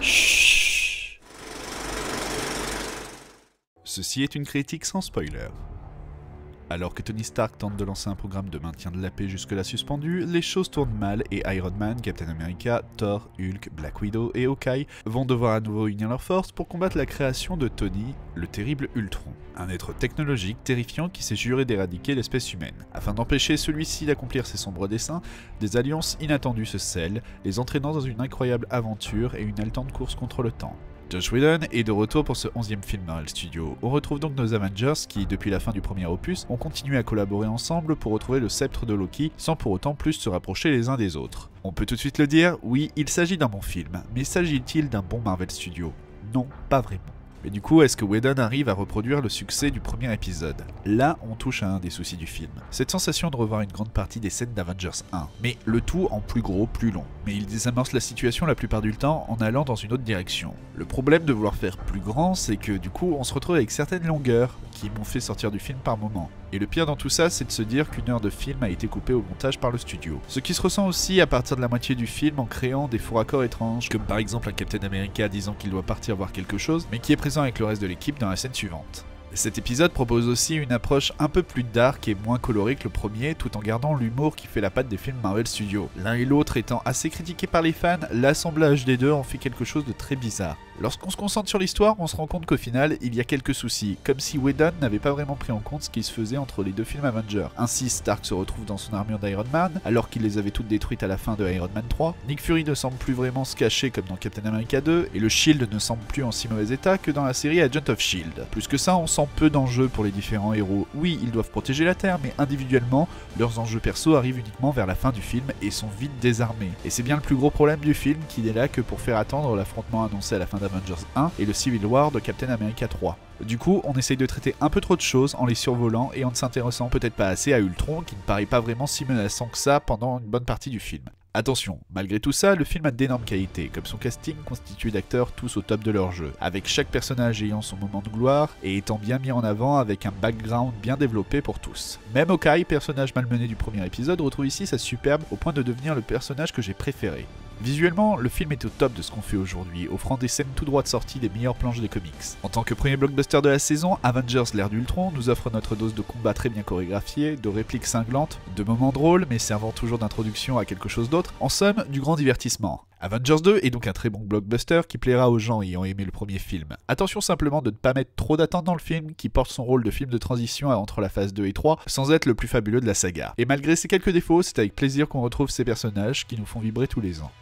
Chut. Ceci est une critique sans spoiler. Alors que Tony Stark tente de lancer un programme de maintien de la paix jusque-là suspendu, les choses tournent mal et Iron Man, Captain America, Thor, Hulk, Black Widow et Hawkeye vont devoir à nouveau unir leurs forces pour combattre la création de Tony, le terrible Ultron, un être technologique terrifiant qui s'est juré d'éradiquer l'espèce humaine. Afin d'empêcher celui-ci d'accomplir ses sombres desseins, des alliances inattendues se scellent, les entraînant dans une incroyable aventure et une haletante course contre le temps. Joss Whedon est de retour pour ce 11e film Marvel Studios. On retrouve donc nos Avengers qui, depuis la fin du premier opus, ont continué à collaborer ensemble pour retrouver le sceptre de Loki sans pour autant plus se rapprocher les uns des autres. On peut tout de suite le dire, oui, il s'agit d'un bon film, mais s'agit-il d'un bon Marvel Studios? Non, pas vraiment. Mais du coup, est-ce que Whedon arrive à reproduire le succès du premier épisode? Là, on touche à un des soucis du film. Cette sensation de revoir une grande partie des scènes d'Avengers 1, mais le tout en plus gros, plus long. Mais il désamorce la situation la plupart du temps en allant dans une autre direction. Le problème de vouloir faire plus grand, c'est que du coup, on se retrouve avec certaines longueurs qui m'ont fait sortir du film par moments. Et le pire dans tout ça, c'est de se dire qu'une heure de film a été coupée au montage par le studio. Ce qui se ressent aussi à partir de la moitié du film en créant des faux raccords étranges, comme par exemple un Captain America disant qu'il doit partir voir quelque chose, mais qui est présent avec le reste de l'équipe dans la scène suivante. Cet épisode propose aussi une approche un peu plus dark et moins colorée que le premier, tout en gardant l'humour qui fait la patte des films Marvel Studios. L'un et l'autre étant assez critiqués par les fans, l'assemblage des deux en fait quelque chose de très bizarre. Lorsqu'on se concentre sur l'histoire, on se rend compte qu'au final, il y a quelques soucis, comme si Whedon n'avait pas vraiment pris en compte ce qui se faisait entre les deux films Avengers. Ainsi, Stark se retrouve dans son armure d'Iron Man, alors qu'il les avait toutes détruites à la fin de Iron Man 3. Nick Fury ne semble plus vraiment se cacher comme dans Captain America 2, et le Shield ne semble plus en si mauvais état que dans la série Agent of Shield. Plus que ça, on sent peu d'enjeux pour les différents héros. Oui, ils doivent protéger la Terre, mais individuellement, leurs enjeux perso arrivent uniquement vers la fin du film et sont vite désarmés. Et c'est bien le plus gros problème du film, qui n'est là que pour faire attendre l'affrontement annoncé à la fin d'Avengers 1 et le Civil War de Captain America 3. Du coup, on essaye de traiter un peu trop de choses en les survolant et en ne s'intéressant peut-être pas assez à Ultron, qui ne paraît pas vraiment si menaçant que ça pendant une bonne partie du film. Attention, malgré tout ça, le film a d'énormes qualités, comme son casting constitué d'acteurs tous au top de leur jeu, avec chaque personnage ayant son moment de gloire et étant bien mis en avant avec un background bien développé pour tous. Même Hawkeye, personnage malmené du premier épisode, retrouve ici sa superbe au point de devenir le personnage que j'ai préféré. Visuellement, le film est au top de ce qu'on fait aujourd'hui, offrant des scènes tout droit de sortie des meilleures planches des comics. En tant que premier blockbuster de la saison, Avengers l'ère d'Ultron nous offre notre dose de combat très bien chorégraphié, de répliques cinglantes, de moments drôles mais servant toujours d'introduction à quelque chose d'autre, en somme, du grand divertissement. Avengers 2 est donc un très bon blockbuster qui plaira aux gens ayant aimé le premier film. Attention simplement de ne pas mettre trop d'attente dans le film, qui porte son rôle de film de transition entre la phase 2 et 3, sans être le plus fabuleux de la saga. Et malgré ses quelques défauts, c'est avec plaisir qu'on retrouve ces personnages qui nous font vibrer tous les ans.